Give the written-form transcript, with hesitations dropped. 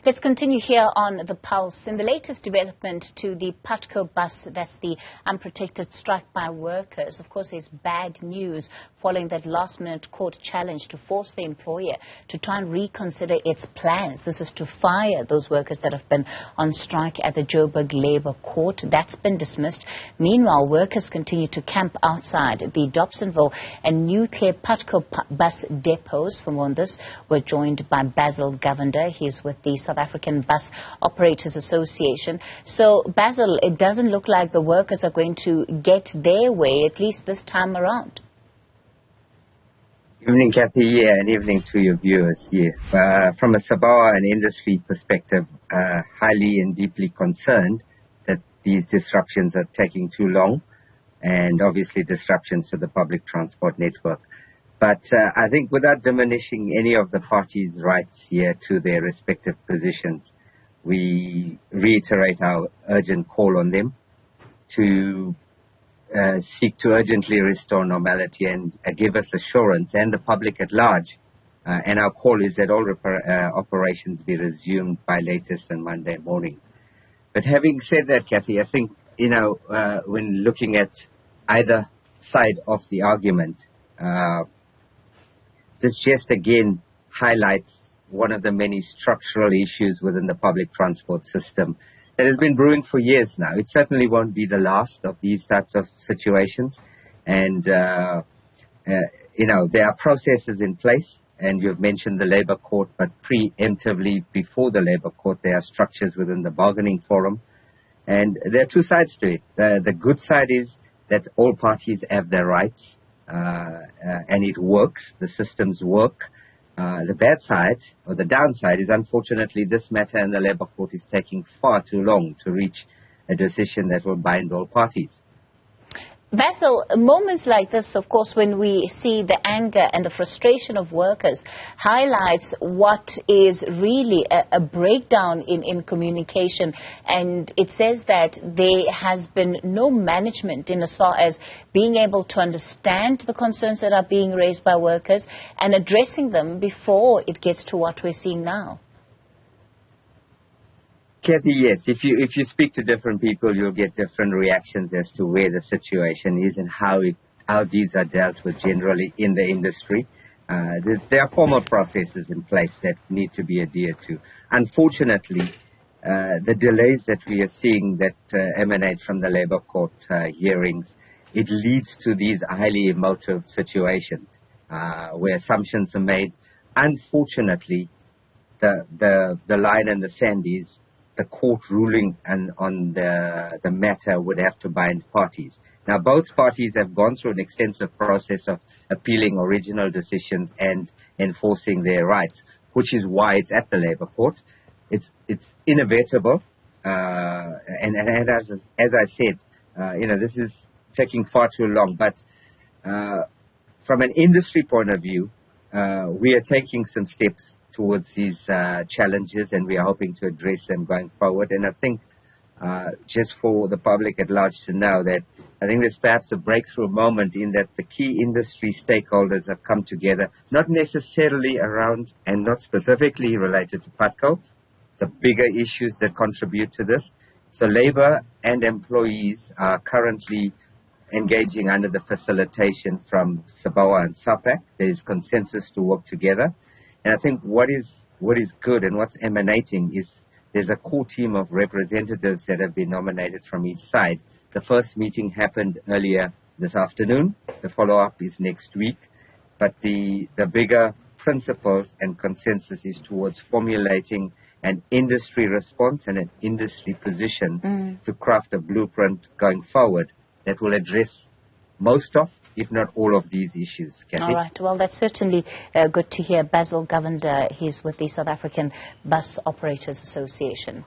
Let's continue here on The Pulse. In the latest development to the Putco bus, that's the unprotected strike by workers, of course there's bad news following that last-minute court challenge to force the employer to try and reconsider its plans. This is to fire those workers that have been on strike at the Joburg Labour Court. That's been dismissed. Meanwhile, workers continue to camp outside the Dobsonville and Newclare Putco bus depots. For more on this, we're joined by Bazil, Govender. He's with the South African Bus Operators Association. So, Bazil, it doesn't look like the workers are going to get their way, at least this time around. Evening, Kathy, and evening to your viewers here. From a Sabah and industry perspective, highly and deeply concerned that these disruptions are taking too long, and obviously disruptions to the public transport network. But I think without diminishing any of the parties' rights here to their respective positions, we reiterate our urgent call on them to seek to urgently restore normality and give us assurance, and the public at large. And our call is that all operations be resumed by latest on Monday morning. But having said that, Kathy, I think, when looking at either side of the argument, this just again highlights one of the many structural issues within the public transport system that has been brewing for years now. It certainly won't be the last of these types of situations. And, there are processes in place, and you've mentioned the Labour Court, but preemptively before the Labour Court, there are structures within the bargaining forum. And there are two sides to it. The good side is that all parties have their rights, and it works. The systems work. The bad side, or the downside, is unfortunately this matter in the Labour Court is taking far too long to reach a decision that will bind all parties. Bazil, moments like this, of course, when we see the anger and the frustration of workers, highlights what is really a breakdown in communication. And it says that there has been no management in as far as being able to understand the concerns that are being raised by workers and addressing them before it gets to what we're seeing now. Kathy, yes. If you speak to different people, you'll get different reactions as to where the situation is and how these are dealt with generally in the industry. There are formal processes in place that need to be adhered to. Unfortunately, the delays that we are seeing that emanate from the Labour Court hearings, it leads to these highly emotive situations where assumptions are made. Unfortunately, the line in the sand is the court ruling on the matter would have to bind parties. Now, both parties have gone through an extensive process of appealing original decisions and enforcing their rights, which is why it's at the Labour Court. It's inevitable, and as I said, this is taking far too long. But from an industry point of view, we are taking some steps towards these challenges, and we are hoping to address them going forward. And I think just for the public at large to know that I think there's perhaps a breakthrough moment in that the key industry stakeholders have come together, not necessarily around and not specifically related to Putco, the bigger issues that contribute to this. So Labour and employees are currently engaging under the facilitation from SABAWA and SAPAC. There is consensus to work together. And I think what is good and what's emanating is there's a core team of representatives that have been nominated from each side. The first meeting happened earlier this afternoon. The follow-up is next week. But the bigger principles and consensus is towards formulating an industry response and an industry position to craft a blueprint going forward that will address most of, if not all of these issues. Kathy? All right. Well, that's certainly good to hear. Bazil, Govender, he's with the South African Bus Operators Association.